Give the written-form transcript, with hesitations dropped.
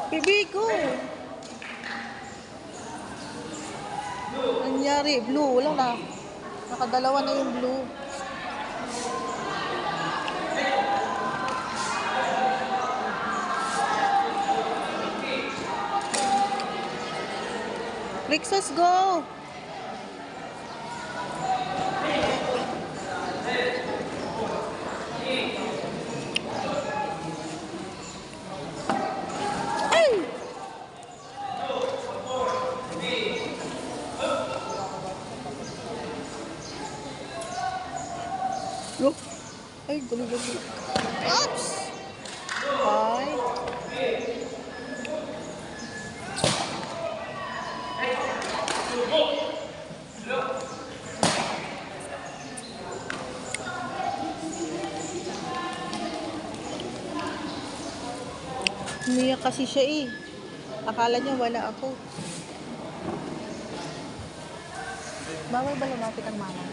Bibigo! Nangyari, blue. Wala na. Nakadalawa na yung blue. Rixos, go! Ay! Look. Ay, gulo-gulo. Oops! Five. Umiyak kasi siya eh. Akala niya wala ako. Bawal ba lumapit ang mama?